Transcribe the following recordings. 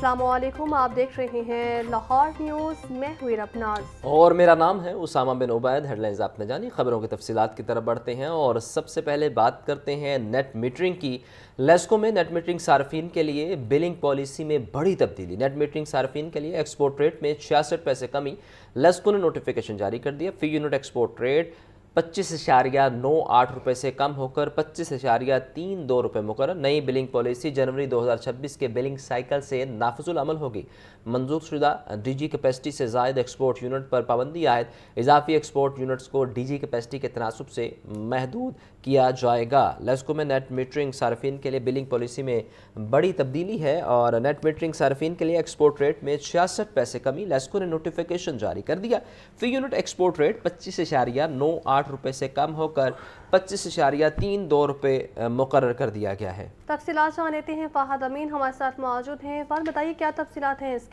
अस्सलाम वालेकुम, आप देख रहे हैं लाहौर न्यूज़। मैं हुई रबनाज और मेरा नाम है उसामा बिन उबैद। हेडलाइंस आपने जानी, खबरों की तफसीलात की तरफ बढ़ते हैं और सबसे पहले बात करते हैं नेट मीटरिंग की। लेस्को में नेट मीटरिंग सार्फिन के लिए बिलिंग पॉलिसी में बड़ी तब्दीली। नेट मीटरिंग सार्फिन के लिए एक्सपोर्ट रेट में 66 पैसे कमी। लेस्को ने नोटिफिकेशन जारी कर दिया। फी यूनिट एक्सपोर्ट रेट 25.98 रुपये से कम होकर 25.32 रुपये मुकर्रर। नई बिलिंग पॉलिसी जनवरी 2026 के बिलिंग साइकिल से नाफिजुल अमल होगी। मंजूर शुदा डीजी कैपेसिटी से ज़ायद एक्सपोर्ट यूनिट पर पाबंदी आयद। इजाफी एक्सपोर्ट यूनिट्स को डीजी कैपेसिटी के तनासब से महदूद किया जाएगा। लेस्को में नेट मीटरिंग सार्फिन के लिए बिलिंग पॉलिसी में बड़ी तब्दीली है और नेट मीटरिंग सार्फिन के लिए एक्सपोर्ट रेट में 66 पैसे कमी। लेस्को ने नोटिफिकेशन जारी कर दिया। फी यूनिट एक्सपोर्ट रेट 25.98 रुपये से कम होकर 25.32 रुपये मुकर्रर कर दिया गया है। तफसीलात जान लेते हैं। फ़ाहद अमीन हमारे साथ मौजूद हैं। फ़ाहद बताइए क्या तफसीलात हैं इसकी।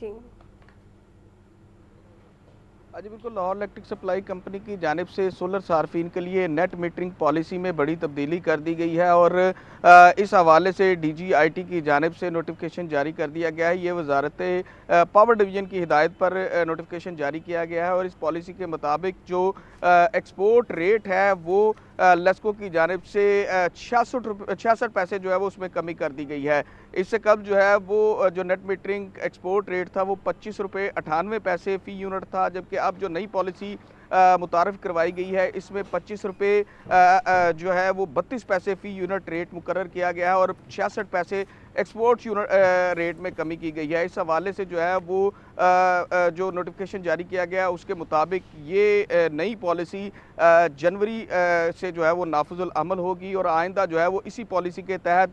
जी बिल्कुल, लाहौर इलेक्ट्रिक सप्लाई कंपनी की जानिब से सोलर सार्फिन के लिए नेट मीटरिंग पॉलिसी में बड़ी तब्दीली कर दी गई है और इस हवाले से DGIT की जानिब से नोटिफिकेशन जारी कर दिया गया है। ये वजारत पावर डिवीज़न की हिदायत पर नोटिफिकेशन जारी किया गया है और इस पॉलिसी के मुताबिक जो एक्सपोर्ट रेट है वो लेस्को की जानिब से 66 पैसे जो है वो उसमें कमी कर दी गई है। इससे कब जो है वो जो नेट मीटरिंग एक्सपोर्ट रेट था वो 25 रुपये 98 पैसे फ़ी यूनिट था, जबकि अब जो नई पॉलिसी मुतारफ़ करवाई गई है इसमें 25 रुपये जो है वो 32 पैसे फ़ी यूनिट रेट मुकर्रर किया गया है और 66 पैसे एक्सपोर्ट यूनिट रेट में कमी की गई है। इस हवाले से जो है वो जो नोटिफिकेशन जारी किया गया उसके मुताबिक ये नई पॉलिसी जनवरी से जो है वो नाफिजुल अमल होगी और आइंदा जो है वो इसी पॉलिसी के तहत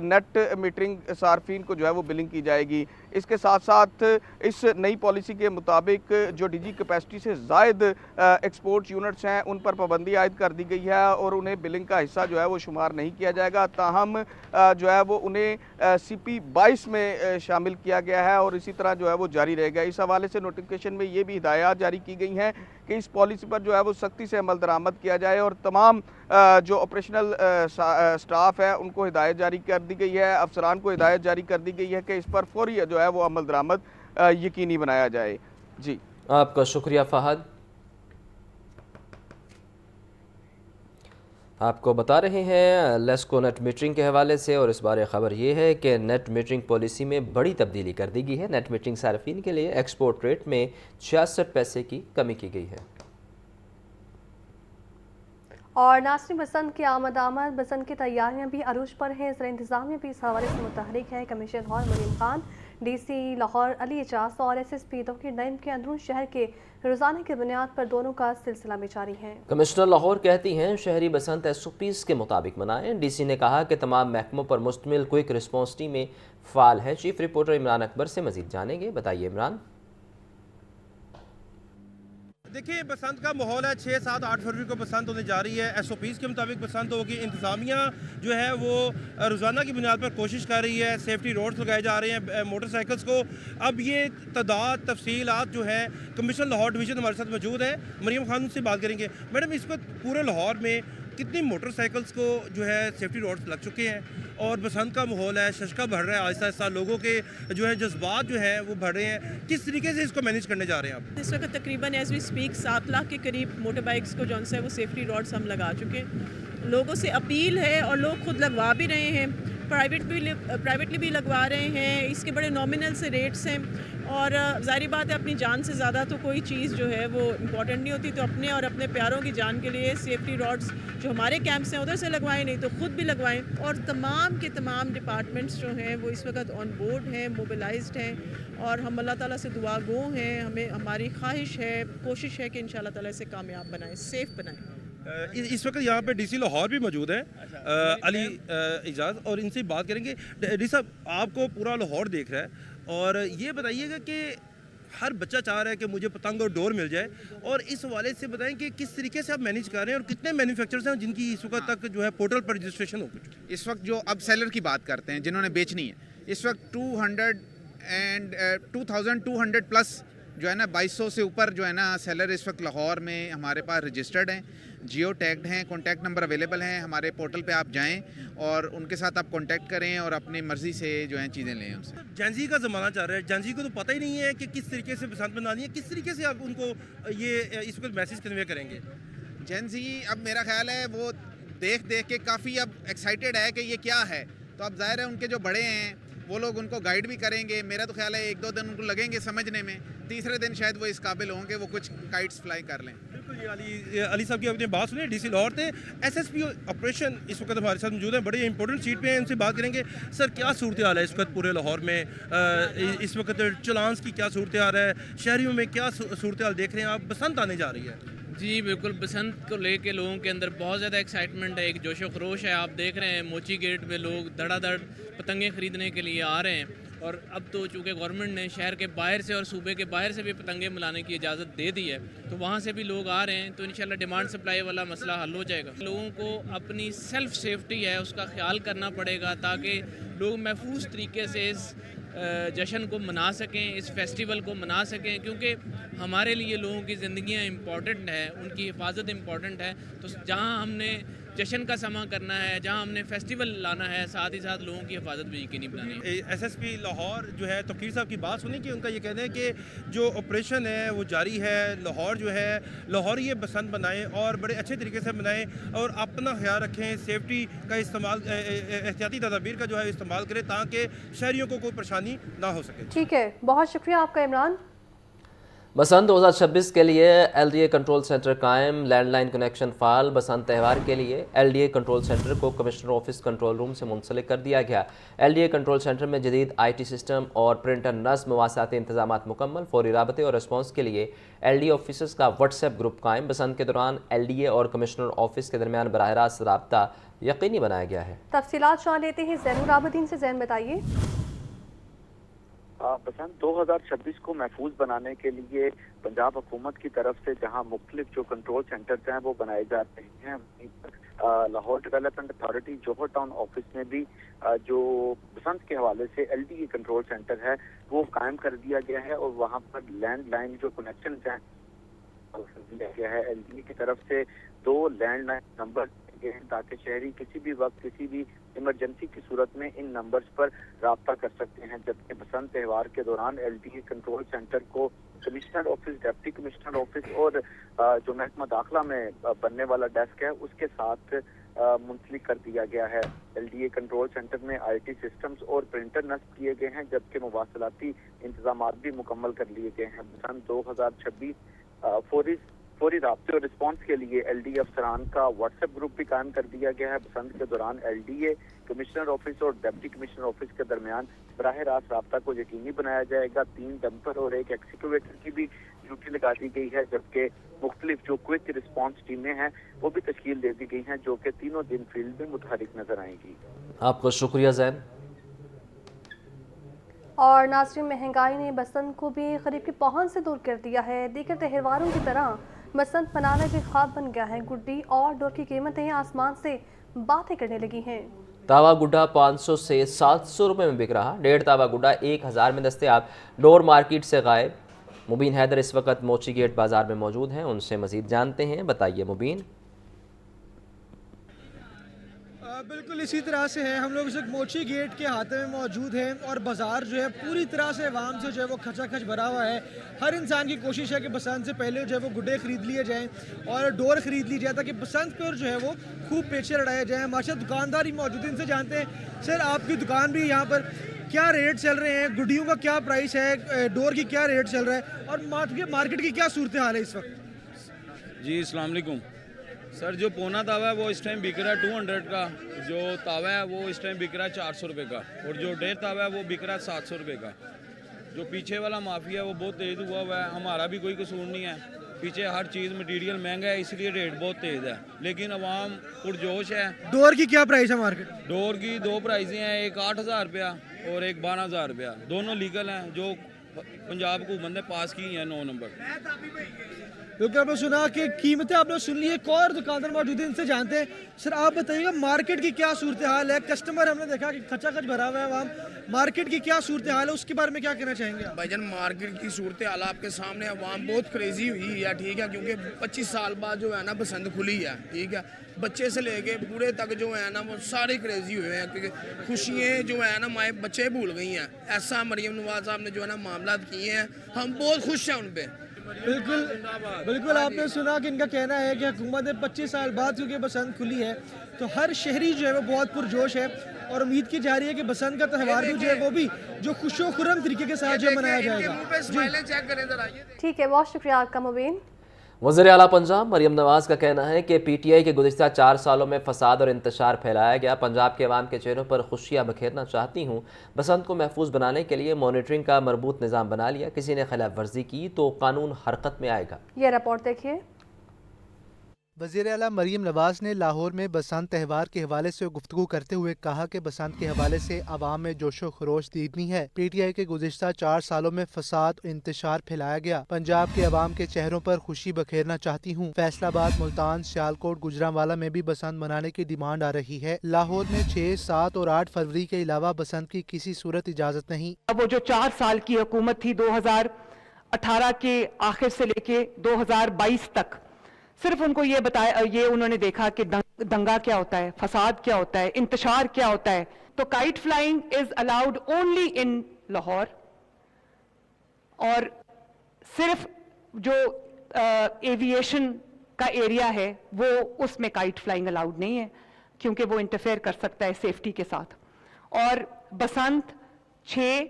नेट मीटरिंग सार्फिन को जो है वो बिलिंग की जाएगी। इसके साथ साथ इस नई पॉलिसी के मुताबिक जो डीजी कैपेसिटी से ज़ायद एक्सपोर्ट यूनिट्स हैं उन पर पाबंदी आयद कर दी गई है और उन्हें बिलिंग का हिस्सा जो है वो शुमार नहीं किया जाएगा। ताहम जो है वो उन्हें CP 22 में शामिल किया गया है और इसी तरह जो है वो जारी रहेगा। इस हवाले से नोटिफिकेशन में ये भी हिदायत जारी की गई हैं कि इस पॉलिसी पर जो है वो सख्ती से अमल दरामद किया जाए और तमाम जो ऑपरेशनल स्टाफ है उनको हिदायत जारी कर दी गई है, अफसरान को हिदायत जारी कर दी गई है कि इस पर फौरी जो है वो अमल दरामद यकीनी बनाया जाए। जी, आपका शुक्रिया फ़हद। आपको बता रहे हैं लेस्को नेट मीटरिंग के हवाले से और इस बारे ख़बर ये है कि नेट मीटरिंग पॉलिसी में बड़ी तब्दीली कर दी गई है। नेट मीटरिंग सार्फिन के लिए एक्सपोर्ट रेट में 66 पैसे की कमी की गई है। और नासिर बसंत की आमद बसंत की तैयारियां भी अरूज पर हैं। ज़रा इंतज़ामिया भी इस हवाले से मुतहरिक है। कमिश्नर लाहौर मरीम खान, DC लाहौर अली एजाज और SSP तौक़ीर नईम के अंदरून शहर के रोज़ाना की बुनियाद पर दोनों का सिलसिला भी जारी है। कमिश्नर लाहौर कहती हैं शहरी बसंत SOPs के मुताबिक मनाएं। DC ने कहा कि तमाम महकमों पर मुश्तमिल क्विक रिस्पॉन्स टीम में फ़ाल है। चीफ रिपोर्टर इमरान अकबर से मज़ीद जानेंगे। बताइए इमरान। देखिए, बसंत का माहौल है। 6, 7, 8 फरवरी को बसंत होने जा रही है। SOPs के मुताबिक बसंत होगी। इंतज़ामिया जो है वो रोज़ाना की बुनियाद पर कोशिश कर रही है। सेफ्टी रोड्स लगाए जा रहे हैं मोटरसाइकिल्स को। अब ये तादाद तफसीलात जो है कमिश्नर लाहौर डिवीज़न हमारे साथ मौजूद है, मरीम खान से बात करेंगे। मैडम, इस वक्त पूरे लाहौर में कितनी मोटरसाइकिल्स को जो है सेफ्टी रोड्स लग चुके हैं और बसंत का माहौल है, शशका बढ़ रहा है आहिस्ता आहिस्ता, लोगों के जो है जज्बात जो है वो बढ़ रहे हैं। किस तरीके से इसको मैनेज करने जा रहे हैं आप? इस वक्त तकरीबन एज वी स्पीक 7 लाख के करीब मोटर बाइक्स को जो है वो सेफ्टी रोड्स हम लगा चुके हैं। लोगों से अपील है और लोग खुद लगवा भी रहे हैं, प्राइवेटली भी लगवा रहे हैं। इसके बड़े नॉमिनल से रेट्स हैं और ज़ाहिर बात है अपनी जान से ज़्यादा तो कोई चीज़ जो है वो इम्पॉर्टेंट नहीं होती। तो अपने और अपने प्यारों की जान के लिए सेफ्टी रोड्स जो हमारे कैंप्स हैं उधर से लगवाएं, नहीं तो ख़ुद भी लगवाएं। और तमाम के तमाम डिपार्टमेंट्स जो हैं वो इस वक्त ऑन बोर्ड हैं, मोबिलाइज्ड हैं और हम अल्लाह ताला से दुआ गो हैं। हमारी ख्वाहिश है, कोशिश है कि इंशाल्लाह ताला इसे कामयाब बनाएं, सेफ़ बनाएं। इस वक्त यहाँ पे DC लाहौर भी मौजूद है, अली एजाज, और इनसे बात करेंगे। डी साहब, आपको पूरा लाहौर देख रहा है और ये बताइएगा कि हर बच्चा चाह रहा है कि मुझे पतंग और डोर मिल जाए, और इस हवाले से बताएं कि किस तरीके से आप मैनेज कर रहे हैं और कितने मैन्युफैक्चरर्स हैं जिनकी इस वक्त तक जो है पोर्टल पर रजिस्ट्रेशन हो चुकी है? इस वक्त जो अब सेलर की बात करते हैं जिन्होंने बेचनी है, इस वक्त 2200 प्लस जो है ना 2200 से ऊपर जो है ना सेलर इस वक्त लाहौर में हमारे पास रजिस्टर्ड हैं, जियो टैग्ड हैं, कॉन्टैक्ट नंबर अवेलेबल हैं। हमारे पोर्टल पे आप जाएं और उनके साथ आप कॉन्टैक्ट करें और अपनी मर्ज़ी से जो है चीज़ें लें उनसे। जेंजी का ज़माना चल रहा है, जेंजी को तो पता ही नहीं है कि किस तरीके से बसंत मनानी है, किस तरीके से आप उनको ये इस वक्त मैसेज कन्वे करेंगे? जेन जी अब मेरा ख्याल है वो देख के काफ़ी अब एक्साइटेड है कि ये क्या है, तो अब ज़ाहिर है उनके जो बड़े हैं वो लोग उनको गाइड भी करेंगे। मेरा तो ख्याल है 1-2 दिन उनको लगेंगे समझने में, तीसरे दिन शायद वो इस काबिल हों कि वो कुछ काइट्स फ्लाई कर लें। बिल्कुल, ये अली साहब की अपनी बात सुने, डीसी लाहौर थे। एसएसपी ऑपरेशन इस वक्त हमारे साथ मौजूद हैं, बड़े इंपॉर्टेंट सीट पे हैं, उनसे बात करेंगे। सर, क्या सूरत हाल है इस वक्त पूरे लाहौर में? इस वक्त चलान्स की क्या सूरत हाल है, शहरियों में क्या सूरत हाल देख रहे हैं आप? बसंत आने जा रही है। जी बिल्कुल, बसंत को लेके लोगों के अंदर बहुत ज़्यादा एक्साइटमेंट है, एक जोश व खरोश है। आप देख रहे हैं मोची गेट पे लोग धड़ाधड़ पतंगे ख़रीदने के लिए आ रहे हैं, और अब तो चूँकि गवर्नमेंट ने शहर के बाहर से और सूबे के बाहर से भी पतंगे मिलाने की इजाज़त दे दी है, तो वहाँ से भी लोग आ रहे हैं, तो इंशाल्लाह डिमांड सप्लाई वाला मसला हल हो जाएगा। लोगों को अपनी सेल्फ सेफ्टी है उसका ख्याल करना पड़ेगा, ताकि लोग महफूज तरीके से इस जश्न को मना सकें, इस फेस्टिवल को मना सकें, क्योंकि हमारे लिए लोगों की ज़िंदगियाँ इम्पॉर्टेंट है, उनकी हिफाजत इम्पॉर्टेंट है। तो जहाँ हमने जश्न का समा करना है, जहाँ हमने फेस्टिवल लाना है, साथ ही साथ लोगों की हिफाजत भी यकीनी बनानी है। एसएसपी लाहौर जो है तौकीर साहब की बात सुनी कि उनका ये कहना है कि जो ऑपरेशन है वो जारी है। लाहौर जो है, लाहौर ये बसंत बनाएं और बड़े अच्छे तरीके से बनाएं और अपना ख्याल रखें, सेफ्टी का इस्तेमाल, एहतियाती तदाबीर का जो है इस्तेमाल करें, ताकि शहरियों को कोई परेशानी ना हो सके। ठीक है, बहुत शुक्रिया आपका इमरान। बसंत 2026 के लिए एलडीए कंट्रोल सेंटर कायम, लैंडलाइन कनेक्शन फाल। बसंत त्यौहार के लिए एलडीए कंट्रोल सेंटर को कमिश्नर ऑफिस कंट्रोल रूम से मुंसलिक कर दिया गया। एलडीए कंट्रोल सेंटर में जदीद आईटी सिस्टम और प्रिंटर नस्ब मवासाती इंतजाम मुकम्मल। फौरी राबते और रिस्पॉन्स के लिए एलडीए ऑफिसर्स का व्हाट्सएप ग्रुप कायम। बसंत के दौरान एलडीए और कमिश्नर ऑफिस के दरमियान बराह रास्त राबता यकीनी बनाया गया है। तफसीलात जान लेते हैं ज़ैनुल आबिदीन से। ज़ैन, बताइए। बसंत 2026 को महफूज बनाने के लिए पंजाब हुकूमत की तरफ से जहां मुख्तलिफ जो कंट्रोल सेंटर्स हैं वो बनाए जा रहे हैं, वहीं पर लाहौर डेवलपमेंट अथॉरिटी जोहर टाउन ऑफिस में भी जो बसंत के हवाले से एलडीए कंट्रोल सेंटर है वो कायम कर दिया गया है, और वहां पर लैंडलाइन जो कनेक्शन हैं दिया गया है। एलडीए की तरफ से 2 लैंडलाइन नंबर ताकि शहरी किसी भी वक्त किसी भी इमरजेंसी की सूरत में इन नंबर्स पर राब्ता कर सकते हैं। जबकि बसंत त्यौहार के दौरान एलडीए कंट्रोल सेंटर को commissioner office, deputy commissioner office और जो महकमा दाखिला में बनने वाला डेस्क है उसके साथ मुंसलिक कर दिया गया है। एलडीए कंट्रोल सेंटर में आईटी सिस्टम्स और प्रिंटर नस्ब किए गए हैं, जबकि मवासलाती इंतजाम भी मुकम्मल कर लिए गए हैं। बसंत 2026 फौरी राब्ते और रिस्पॉन्स के लिए एलडीए अफसरान का व्हाट्सएप ग्रुप भी कायम कर दिया गया है। बसंत के दौरान एलडीए कमिश्नर ऑफिस और डिप्टी कमिश्नर ऑफिस के दरमियान बराह रास्त राब्ता को यकीनी बनाया जाएगा। 3 डंपर और 1 एक्सक्यूवेटर की भी ड्यूटी लगा दी गई है, जबकि मुख्तलिफ जो क्विक रिस्पॉन्स टीमें हैं वो भी तश्कील दे दी गई हैं, जो कि तीनों दिन फील्ड में मुतहरिक नजर आएंगी। आपको शुक्रिया ज़ैन। और नाज़रीन, महंगाई ने बसंत को भी करीब की पहुंच से दूर कर दिया है। दीगर त्योहारों की तरह बसंत मनाना भी ख्वाब बन गया है। गुड्डी और डोर की कीमतें आसमान से बातें करने लगी हैं। तावा गुड्डा 500 से 700 रुपये में बिक रहा। 1.5 तावा गुड्डा 1000 में दस्तयाब। डोर मार्केट से गायब। मुबीन हैदर इस वक्त मोची गेट बाजार में मौजूद हैं, उनसे मजीद जानते हैं। बताइए मुबीन। बिल्कुल इसी तरह से है, हम लोग इस वक्त मोची गेट के हाथे में मौजूद हैं और बाज़ार जो है पूरी तरह से अवाम से जो है वो खचाखच भरा हुआ है। हर इंसान की कोशिश है कि बसंत से पहले जो है वो गुड्डे ख़रीद लिए जाएं और डोर ख़रीद ली जाए, ताकि बसंत पर जो है वो खूब पेचे लड़ाए जाएँ। माशा दुकानदार ही मौजूद हैं, इनसे जानते हैं। सर, आपकी दुकान भी यहाँ पर क्या रेट चल रहे हैं, गुड्डियों का क्या प्राइस है, डोर की क्या रेट चल रहा है और मार्केट की क्या सूरत हाल है इस वक्त? जी अस्सलाम वालेकुम सर। जो पौना तावा है वो इस टाइम बिक रहा है 200 का, जो तावा है वो इस टाइम बिक रहा है 400 रुपये का, और जो 1.5 तावा है वो बिक रहा है 700 रुपये का। जो पीछे वाला माफिया है वो बहुत तेज़ हुआ हुआ है, हमारा भी कोई कसूर नहीं है। पीछे हर चीज़ मटेरियल महंगा है, इसलिए रेट बहुत तेज़ है, लेकिन अवाम पुरजोश है। डोर की क्या प्राइस है मार्केट? डोर की 2 प्राइसें हैं, एक 8000 रुपया और एक 12000 रुपया। दोनों लीगल हैं, जो पंजाब हुकूमत ने पास की हैं 9 नंबर। क्योंकि आपने सुना कि कीमतें आपने सुन ली, एक और दुकानदार मौजूद है, इनसे जानते हैं। सर आप बताइएगा मार्केट की क्या सूरत हाल है? कस्टमर हमने देखा कि खचाखच भरा हुआ है वहाँ, मार्केट की क्या सूरत हाल है, उसके बारे में क्या कहना चाहेंगे आप? भाईजान मार्केट की सूरत हाल आपके सामने, अवाम बहुत क्रेजी हुई है, ठीक है, क्योंकि 25 साल बाद जो है ना बसंत खुली है, ठीक है, बच्चे से लेके बूढ़े तक जो है ना वो सारे क्रेजी हुए हैं, क्योंकि खुशियाँ जो है ना माए बच्चे भूल गई हैं। ऐसा मरियम नवाज साहब ने जो है ना मामला किए हैं, हम बहुत खुश हैं उन पर। बिल्कुल आपने सुना कि इनका कहना है कि हुकूमत ने 25 साल बाद क्योंकि बसंत खुली है तो हर शहरी जो है वो बहुत पुरजोश है और उम्मीद की जा रही है कि बसंत का त्यौहार भी जो है वो भी जो खुशो खुरम तरीके के साथ जो मनाया जाएगा। ठीक है, बहुत शुक्रिया आपका मुबीन। वज़ीर आला पंजाब मरियम नवाज का कहना है कि PTI के गुज़िश्ता 4 सालों में फसाद और इंतशार फैलाया गया। पंजाब के अवाम के चेहरों पर खुशियाँ बखेरना चाहती हूँ। बसंत को महफूज बनाने के लिए मॉनिटरिंग का मरबूत निज़ाम बना लिया। किसी ने खिलाफ वर्जी की तो कानून हरकत में आएगा। ये रिपोर्ट देखिए। वज़ीर आला मरियम नवाज ने लाहौर में बसंत त्यौहार के हवाले से गुफ्तगू करते हुए कहा कि बसंत के हवाले से अवाम में जोशो खरोश दीदनी है। PTI के गुज़िश्ता 4 सालों में फसाद और इंतशार फैलाया गया। पंजाब के अवाम के चेहरों पर खुशी बखेरना चाहती हूँ। फैसलाबाद, मुल्तान, सियालकोट, गुजरांवाला में भी बसंत मनाने की डिमांड आ रही है। लाहौर में 6, 7 और 8 फरवरी के अलावा बसंत की किसी सूरत इजाज़त नहीं। वो जो 4 साल की हुकूमत थी 2018 के आखिर से लेके 2022 तक, सिर्फ उनको ये बताया, ये उन्होंने देखा कि दंगा क्या होता है, फसाद क्या होता है, इंतशार क्या होता है। तो kite flying is allowed only in Lahore, और सिर्फ जो एविएशन का एरिया है वो उसमें काइट फ्लाइंग अलाउड नहीं है, क्योंकि वो इंटरफेयर कर सकता है सेफ्टी के साथ। और बसंत 6,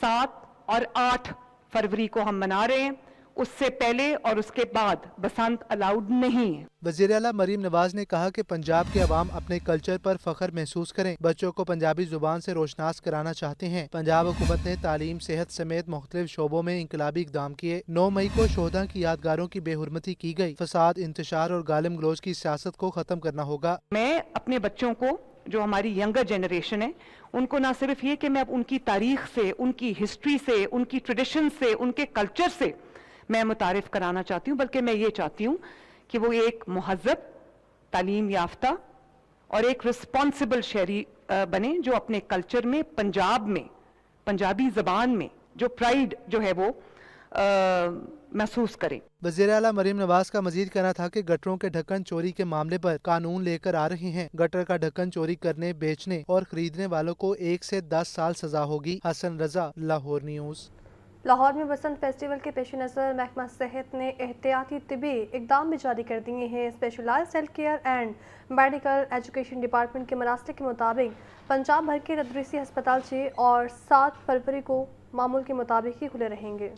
7 और 8 फरवरी को हम मना रहे हैं, उससे पहले और उसके बाद बसंत अलाउड नहीं है। वज़ीर आला मरियम नवाज ने कहा कि पंजाब के अवाम अपने कल्चर पर फख्र महसूस करें। बच्चों को पंजाबी जुबान से रोशनास कराना चाहते हैं। पंजाब हुकूमत ने तालीम, सेहत समेत मुख्तलिफ शोबों में इंकलाबी इकदाम किए। 9 मई को शोहदा की यादगारों की बेहुरमती की गई। फसाद, इंतशार और गालिम गलोच की सियासत को खत्म करना होगा। मैं अपने बच्चों को, जो हमारी यंगर जनरेशन है, उनको ना सिर्फ ये कि मैं उनकी तारीख से, उनकी हिस्ट्री से, उनकी ट्रेडिशन से, उनके कल्चर से मैं मुतारिफ कराना चाहती हूँ, बल्कि मैं ये चाहती हूँ कि वो एक मुहज़्ज़ब, तालीम याफ्ता और एक रिस्पॉन्सिबल शहरी बने, जो अपने कल्चर में, पंजाब में, पंजाबी ज़बान में जो प्राइड जो है वो महसूस करें। वज़ीर आला मरियम नवाज का मजीद कहना था कि गटरों के ढक्कन चोरी के मामले पर कानून लेकर आ रहे हैं। गटर का ढक्कन चोरी करने, बेचने और खरीदने वालों को 1 से 10 साल सजा होगी। हसन रजा, लाहौर न्यूज़। लाहौर में बसंत फेस्टिवल के पेश नज़र महकमा सेहत ने एहतियाती तिबी इकदाम भी जारी कर दिए हैं। Specialised health care and medical education department के मरासले के मुताबिक पंजाब भर के तदरीसी अस्पताल 6 और 7 फरवरी को मामूल के मुताबिक ही खुले रहेंगे।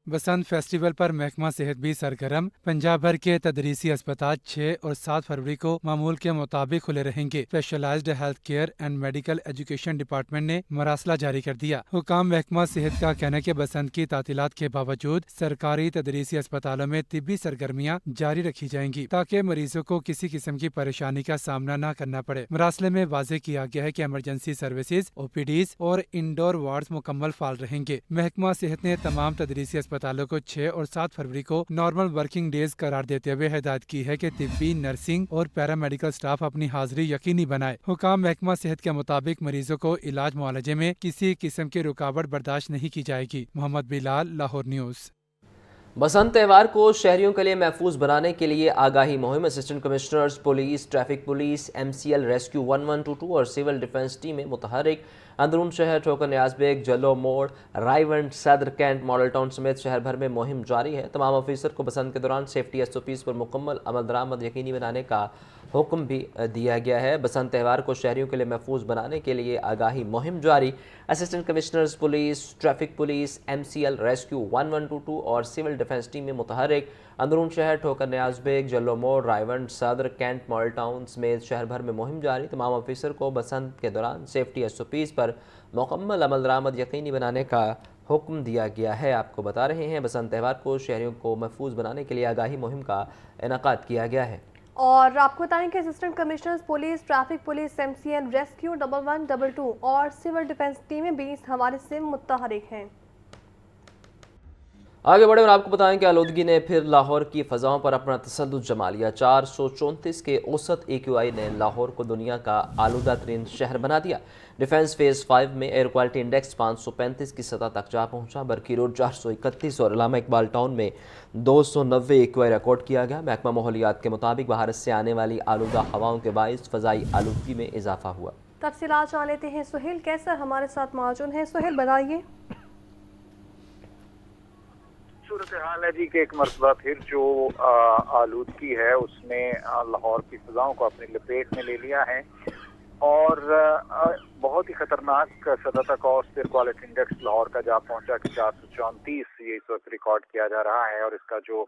बसंत फेस्टिवल पर महकमा सेहत भी सरगर्म। पंजाब भर के तदरीसी अस्पताल 6 और 7 फरवरी को मामूल के मुताबिक खुले रहेंगे। Specialised health care and medical education department ने मरासला जारी कर दिया। हुकाम महकमा सेहत का कहना है कि बसंत की तातीलात के बावजूद सरकारी तदरीसी अस्पतालों में तिब्बी सरगर्मियाँ जारी रखी जाएंगी, ताकि मरीजों को किसी किस्म की परेशानी का सामना न करना पड़े। मरासले में वाज़ेह किया गया है कि एमरजेंसी सर्विसेज, OPDs और इंडोर वार्ड्स मुकम्मल फाल रहेंगे। महकमा सेहत ने तमाम तदरीसी अस्पतालों को 6 और 7 फरवरी को नॉर्मल वर्किंग डेज करार देते हुए हिदायत की है कि तिब्बी, नर्सिंग और पैरामेडिकल स्टाफ अपनी हाजिरी यकीनी बनाए। हुकाम महकमा सेहत के मुताबिक मरीजों को इलाज मुआलजे में किसी किस्म की रुकावट बर्दाश्त नहीं की जाएगी। मोहम्मद बिलाल, लाहौर न्यूज़। बसंत त्यौहार को शहरियों के लिए महफूज बनाने के लिए आगाही मुहिम। Assistant commissioners police, traffic police, MCL rescue 1122 और सिविल डिफेंस टीमें मुतहरिक अंदरून शहर, ठोकर नियाज बेग, जलो मोड़, रायवंड, सदर, कैंट, मॉडल टाउन समेत शहर भर में मुहिम जारी है। तमाम ऑफिसर को बसंत के दौरान सेफ्टी SOPs पर मुकम्मल अमल दरामद यकीनी बनाने का हुक्म भी दिया गया है। बसंत त्यौहार को शहरियों के लिए महफूज बनाने के लिए आगाही मुहिम जारी। Assistant commissioners police, traffic police, MCL rescue 1122 और सिविल डिफेंस टीमें मुतहरिक अंदरून शहर, ठोकर नियाज बेग, जलो मोड़, रायवंड, सदर, कैंट, मॉडल टाउन समेत शहर भर में मुहिम जारी। तमाम ऑफिसर को बसंत के दौरान सेफ्टी SOPs पर मुकम्मल अमल दरामद यकीनी बनाने का हुक्म दिया गया है। आपको बता रहे हैं बसंत त्यौहार को शहरियों को महफूज बनाने के लिए आगाही मुहिम का इनेकाद किया गया है। और आपको बताएं कि assistant commissioners police, traffic police, MCL rescue 1122 और सिविल डिफेंस टीमें भी इस हवाले से मुतहरिक हैं। आगे बढ़े और आपको बताएं कि आलूदगी ने फिर लाहौर की फ़ज़ाओं पर अपना तसल्लुत जमा लिया। 434 के औसत AQI ने लाहौर को दुनिया का आलूदा तरीन शहर बना दिया। डिफेंस फेज़ 5 में एयर क्वालिटी इंडेक्स 535 की सतह तक जा पहुंचा। बरकी रोड 431 और इलामा इकबाल टाउन में 290 AQI रिकॉर्ड किया गया। महकमा माहौलियात के मुताबिक भारत से आने वाली आलूदा हवाओं के बाइस फ़ज़ाई आलूदगी में इजाफा हुआ। तफसीलात जान लेते हैं। सुहेल कैसर हमारे साथ मौजूद हैं। सुहेल बताइए। सूरत हाल है जी कि एक मरतबा फिर जो आलूदगी है उसने लाहौर की फ़ज़ाओं को अपनी लपेट में ले लिया है और बहुत ही ख़तरनाक सतह तक एयर क्वालिटी इंडेक्स लाहौर का जा पहुंचा कि 434 ये इस वक्त रिकॉर्ड किया जा रहा है। और इसका जो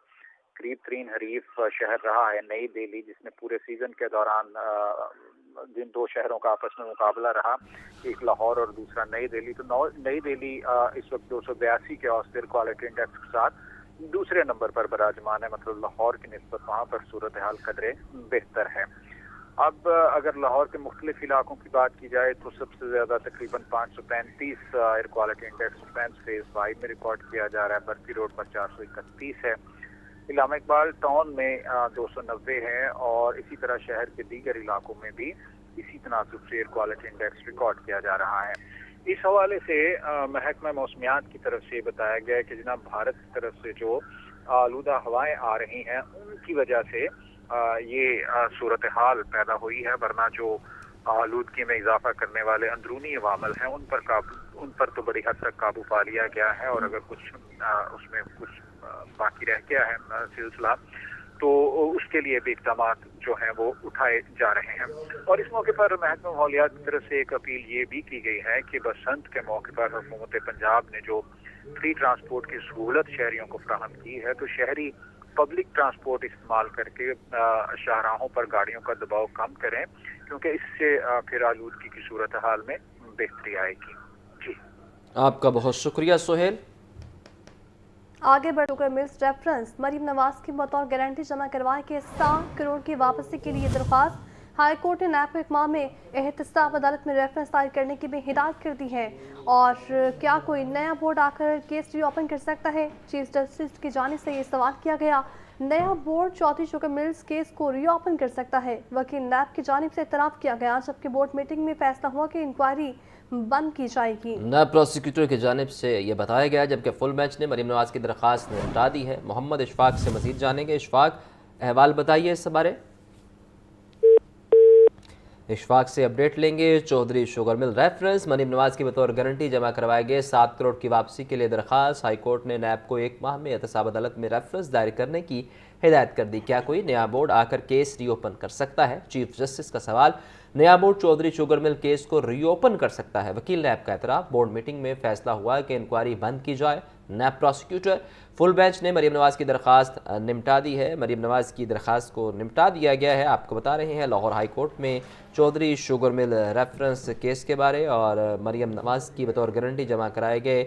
करीब तरीन हरीफ शहर रहा है नई दिल्ली, जिसने पूरे सीज़न के दौरान जिन दो शहरों का आपस में मुकाबला रहा, एक लाहौर और दूसरा नई दिल्ली, तो नई दिल्ली इस वक्त 282 के एयर क्वालिटी इंडेक्स के साथ दूसरे नंबर पर बराजमान है। मतलब लाहौर की निस्बत वहाँ पर सूरत हाल कदरे बेहतर है। अब अगर लाहौर के मुख्तलिफ इलाकों की बात की जाए तो सबसे ज़्यादा तकरीबन 535 air quality index defence phase 5 में रिकॉर्ड किया जा रहा है। बरकी रोड पर 431 है, इलामा इकबाल टाउन में 290 है और इसी तरह शहर के दीगर इलाकों में भी इसी तनासब से एयर क्वालिटी इंडेक्स रिकॉर्ड किया जा रहा है। इस हवाले से महकमा मौसमियात की तरफ से बताया गया है कि जनाब भारत की तरफ से जो आलूदा हवाएं आ रही हैं उनकी वजह से ये सूरत हाल पैदा हुई है, वरना जो आलूदगी में इजाफा करने वाले अंदरूनी अवामल हैं उन पर तो बड़ी हद तक काबू पा लिया गया है। और अगर कुछ उसमें कुछ बाकी रह गया है सिलसिला तो उसके लिए भी इक़दाम जो हैं वो उठाए जा रहे हैं। और इस मौके पर महकमा माहौलियात की तरफ से एक अपील ये भी की गई है कि बसंत के मौके पर हुकूमत पंजाब ने जो फ्री ट्रांसपोर्ट की सहूलत शहरियों को फराहम की है, तो शहरी पब्लिक ट्रांसपोर्ट इस्तेमाल करके शाहराहों पर गाड़ियों का दबाव कम करें, क्योंकि इससे फिर आलूदगी की सूरत हाल में बेहतरी आएगी। जी, आपका बहुत शुक्रिया सुहेल। आगे बढ़ sugar mills reference Maryam Nawaz की बतौर गारंटी जमा करवाए के 7 करोड़ की वापसी के लिए दरख्वास्त। हाई कोर्ट ने नैब को एक माह में एहतसाब अदालत में रेफरेंस दायर करने की भी हिदायत कर दी है। और क्या कोई नया बोर्ड आकर केस रीओपन कर सकता है? चीफ जस्टिस की जानिब से ये सवाल किया गया। नया board Chaudhry sugar mills case को रीओपन कर सकता है। वकील नैब की जानिब से इतराफ़ किया गया, जबकि बोर्ड मीटिंग में फैसला हुआ कि इंक्वायरी बंद की जाएगी। नैब प्रोसिक्यूटर की जानिब से ये बताया गया, जबकि फुल बेंच ने मरीम नवाज की दरख्वास्त निपटा दी है। मोहम्मद इशफाक से मजीद जानेंगे। इशफाक, अहवाल बताइए इस बारे। इशफाक से अपडेट लेंगे। Chaudhry sugar mill reference Maryam Nawaz की बतौर गारंटी जमा करवाए गए 7 करोड़ की वापसी के लिए दरख्वास्त। हाई कोर्ट ने नैब को एक माह में एहतसाब अदालत में रेफरेंस दायर करने की हिदायत कर दी। क्या कोई नया बोर्ड आकर केस रीओपन कर सकता है? चीफ जस्टिस का सवाल। नया board Chaudhry sugar mill case को रीओपन कर सकता है। वकील नैब का एतराफ़। बोर्ड मीटिंग में फैसला हुआ कि इंक्वायरी बंद की जाए। नैब प्रोसिक्यूटर। फुल बेंच ने मरीम नवाज की दरख्वास्त निपटा दी है। मरीम नवाज की दरख्वास्त को निपटा दिया गया है। आपको बता रहे हैं लाहौर हाई कोर्ट में Chaudhry sugar mill reference case के बारे। और मरीम नवाज की बतौर गारंटी जमा कराए गए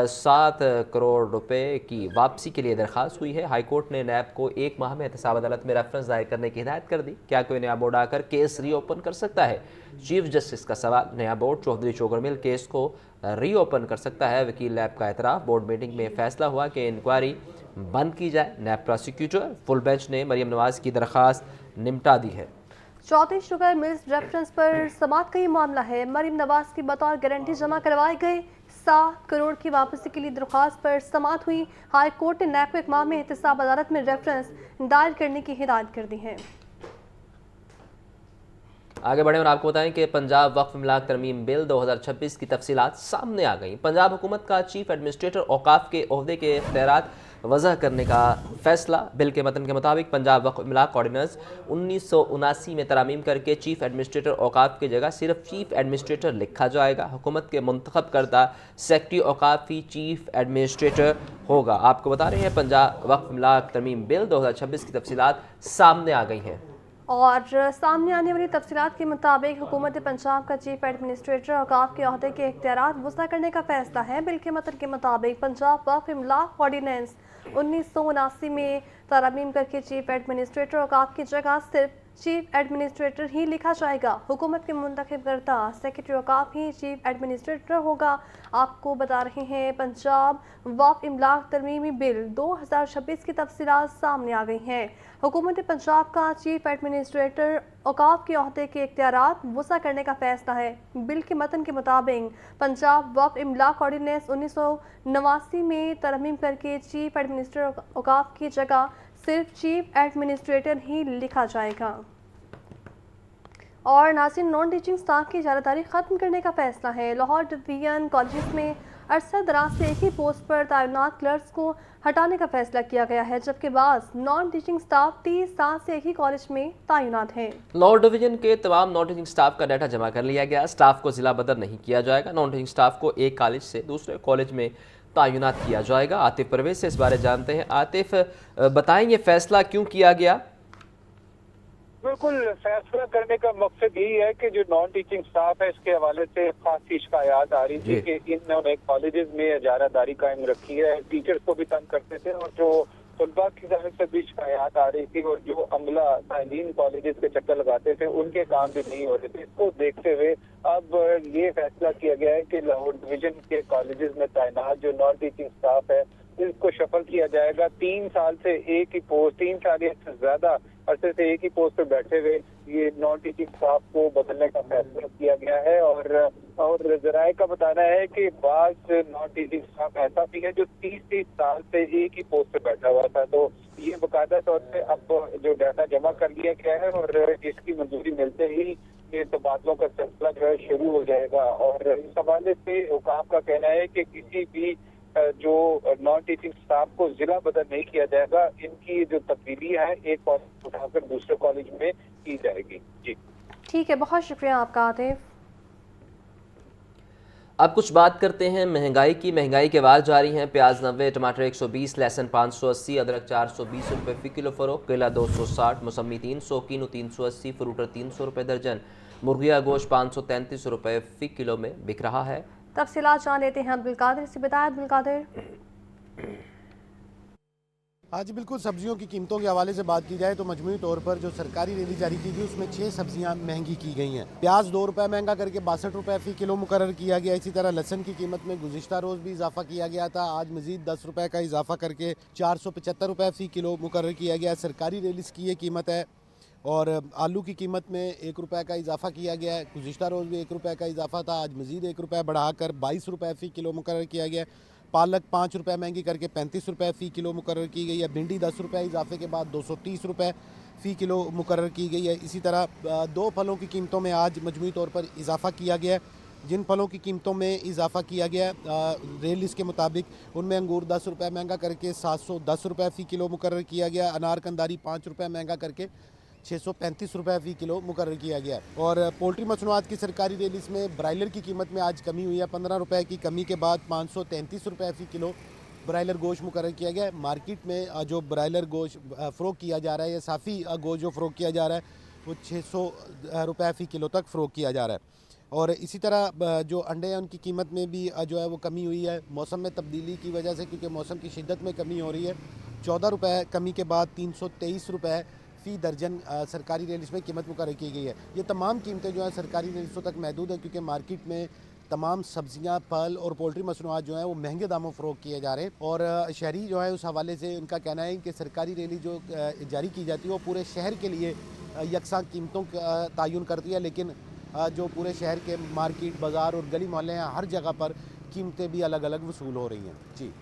7 करोड़ रुपए की वापसी के लिए दरख्वास्त हुई है। हाई कोर्ट ने नैब को एक माह में एहतसाब अदालत में रेफरेंस दायर करने की हिदायत कर दी। क्या कोई नया बोर्ड आकर केस रीओपन कर सकता है? चीफ जस्टिस का सवाल। नया board Chaudhry sugar mill case को रीओपन कर सकता है। वकील नैब का एतराफ़। बोर्ड मीटिंग में फैसला हुआ कि इंक्वायरी बंद की जाए। नैब प्रोसिक्यूटर। फुल बेंच ने मरीम नवाज की दरख्वास्त निपटा दी है। चौधरी शुगर मिल्स रेफरेंस पर समाअत का ये मामला है। मरीम नवाज की बतौर गारंटी जमा करवाए गए 7 करोड़ की वापसी के लिए दरख्वास्त पर समाअत हुई। हाई कोर्ट ने नैब को एक माह में एहतसाब अदालत में रेफरेंस दायर करने की हिदायत कर दी है। आगे बढ़े और आपको बताएं कि पंजाब वक्फ इमलाक तरमीम बिल 2026 की तफसीलात सामने आ गई। पंजाब हुकूमत का चीफ एडमिनिस्ट्रेटर औकाफ के ओहदे के इख्तियारात वज़ा करने का फैसला। बिल के मतन के मुताबिक पंजाब वक्फ इमलाक ऑर्डिनेंस 1979 में तरमीम करके चीफ एडमिनिस्ट्रेटर औकाफ की जगह सिर्फ चीफ एडमिनिस्ट्रेटर लिखा जाएगा। हुकूमत के मुंतखब करदा सेक्रेटरी औकाफ ही चीफ एडमिनिस्ट्रेटर होगा। आपको बता रहे हैं पंजाब वक्फ इमलाक तरमीम बिल 2026 की तफसीलात सामने आ गई हैं। और सामने आने वाली तफसीलात के मुताबिक हुकूमत पंजाब का चीफ एडमिनिस्ट्रेटर औकाफ के अहदे के इख्तियारात वसा करने का फैसला है। बिल के मतन के मुताबिक पंजाब वक्फ इमलाक ऑर्डिनेंस 1979 में तरमीम करके चीफ एडमिनिस्ट्रेटर औकाफ की जगह सिर्फ चीफ एडमिनिस्ट्रेटर ही लिखा जाएगा। हुकूमत के मुंतखब करता सेक्रेटरी औकाफ ही चीफ एडमिनिस्ट्रेटर होगा। आपको बता रहे हैं पंजाब वक्फ इमलाक तरमीमी बिल 2026 की तफसीलात सामने आ गई हैं। हुकूमत पंजाब का चीफ एडमिनिस्ट्रेटर औकाफ के अहदे के इख्तियारात वसा करने का फैसला है। बिल के मतन के मुताबिक पंजाब वक्फ इमलाक ऑर्डिनेंस 1989 में तरमीम करके चीफ एडमिनिस्ट्रेटर औकाफ की जगह सिर्फ चीफ एडमिनिस्ट्रेटर ही लिखा जाएगा। और नाज़रीन, नॉन टीचिंग स्टाफ की इजारादारी ख़त्म करने का फैसला है। लाहौर डिवीजन कॉलेज में अरसा दराज से एक ही पोस्ट पर तैनात क्लर्क्स को हटाने का फैसला किया गया है, जबकि बाद नॉन टीचिंग स्टाफ 30 साल से एक ही कॉलेज में तैनात हैं। लाहौर डिवीजन के तमाम नॉन टीचिंग स्टाफ का डाटा जमा कर लिया गया। स्टाफ को जिला बदर नहीं किया जाएगा। नॉन टीचिंग स्टाफ को एक कॉलेज से दूसरे कॉलेज में तैनात किया जाएगा। आतिफ परवेज से इस बारे जानते हैं। आतिफ, बताएं ये फैसला क्यों किया गया? बिल्कुल, फैसला करने का मकसद यही है कि जो नॉन टीचिंग स्टाफ है इसके हवाले से खासी शिकायत आ रही थी कि इन्होंने कॉलेजेस में इजारादारी कायम रखी है, टीचर्स को भी तंग करते थे और जो तलबा की जानिब से भी शिकायत आ रही थी और जो अमला तालीम कॉलेजेस के चक्कर लगाते थे उनके काम भी नहीं हो रहे थे। इसको देखते हुए अब ये फैसला किया गया है कि लाहौर डिवीजन के कॉलेजेस में तैनात जो नॉन टीचिंग स्टाफ है इसको शफल किया जाएगा। 3 साल से एक ही पोस्ट, 3 साल या से ज्यादा अरसे से एक ही पोस्ट पर बैठे हुए ये नॉन टीचिंग स्टाफ को बदलने का फैसला किया गया है। और जराये का बताना है कि बाज़ नॉन टीचिंग स्टाफ ऐसा भी है जो 30 साल से एक ही पोस्ट पर बैठा हुआ था। तो ये बाकायदा तौर पे अब जो डाटा जमा कर लिया गया है और इसकी मंजूरी मिलते ही ये तबादलों का सिलसिला जो है शुरू हो जाएगा। और इस हवाले से हुकाम का कहना है कि किसी भी जो नॉन टीचिंग स्टाफ को जिला बदल नहीं किया जाएगा। इनकी जो तब्दीली है एक कॉलेज उठाकर दूसरे कॉलेज में की जाएगी। जी ठीक है, बहुत शुक्रिया आपका आतिफ। अब कुछ बात करते हैं महंगाई की। महंगाई के वार जारी हैं। प्याज 90, टमाटर 120, लहसुन 580, अदरक 420 रुपये फ़ी किलो फ़रोख्त, केला 260, मौसमी 300, कीनू 380, फ्रूटर 300 रुपये दर्जन, मुर्गिया गोश्त 533 रुपये फ़ी किलो में बिक रहा है। तफसीलात जान लेते हैं अब्दुल कादिर से। बताया अब्दुल कादिर। आज बिल्कुल सब्जियों की कीमतों के हवाले से बात की जाए तो मजमूई तौर पर जो सरकारी रैली जारी की गई उसमें 6 सब्जियां महंगी की गई हैं। प्याज 2 रुपये महंगा करके 62 रुपये फ़ी किलो मुकर्रर किया गया। इसी तरह लहसुन की कीमत में गुज़िश्ता रोज़ भी इजाफा किया गया था। आज मज़ीद 10 रुपये का इजाफा करके 475 रुपये फ़ी किलो मुकर्रर किया गया। सरकारी रैली की ये कीमत है। और आलू की कीमत में 1 रुपये का इजाफा किया गया है। गुज़िश्ता रोज़ भी 1 रुपये का इजाफा था। आज मज़ीद 1 रुपये बढ़ाकर 22 रुपये फ़ी किलो मुकर्रर किया गया। पालक 5 रुपये महंगी करके 35 रुपये फ़ी किलो मुकर्रर की गई है। भिंडी 10 रुपये इजाफे के बाद 230 रुपये फ़ी किलो मुकर्रर की गई है। इसी तरह 2 फलों की कीमतों में आज मजमूई तौर पर इजाफा किया गया है। जिन फलों की कीमतों में इजाफा किया गया रेल लिस्ट के मुताबिक उनमें अंगूर 10 रुपये महंगा करके 710 रुपये फ़ी किलो मुकर्रर किया गया। अनार कंदारी 5 रुपये महंगा करके 635 रुपये फ़ी किलो मुकर्रर किया गया। और पोल्ट्री मसनूआत की सरकारी रेलिस में ब्रायलर की कीमत में आज कमी हुई है। 15 रुपये की कमी के बाद 533 रुपये फ़ी किलो ब्रायलर गोश्त मुकर्रर किया गया है। मार्केट में जो ब्रायलर गोश्त फ़रोख्त किया जा रहा है या साफ़ी गोश्त जो फ़रोख्त किया जा रहा है वो 600 रुपये फ़ी किलो तक फ़रोख्त किया जा रहा है। और इसी तरह जो अंडे हैं उनकी कीमत में भी जो है वो कमी हुई है मौसम में तब्दीली की वजह से, क्योंकि मौसम की शिद्दत में कमी हो रही है। 14 रुपये कमी के बाद 323 रुपये फ़ी दर्जन सरकारी रेलिस में कीमत मुकर्रर की गई है। ये तमाम कीमतें जो हैं सरकारी रेलिसों तक महदूद हैं, क्योंकि मार्केट में तमाम सब्जियां, फल और पोल्ट्री मसनूआत जो हैं वो महंगे दामों फ़रोख्त किए जा रहे हैं। और शहरी जो है उस हवाले से उनका कहना है कि सरकारी रैली जो जारी की जाती है वो पूरे शहर के लिए यकसां कीमतों का तयन करती है, लेकिन जो पूरे शहर के मार्केट, बाज़ार और गली मोहल्ले हैं हर जगह पर कीमतें भी अलग अलग वसूल हो रही हैं। जी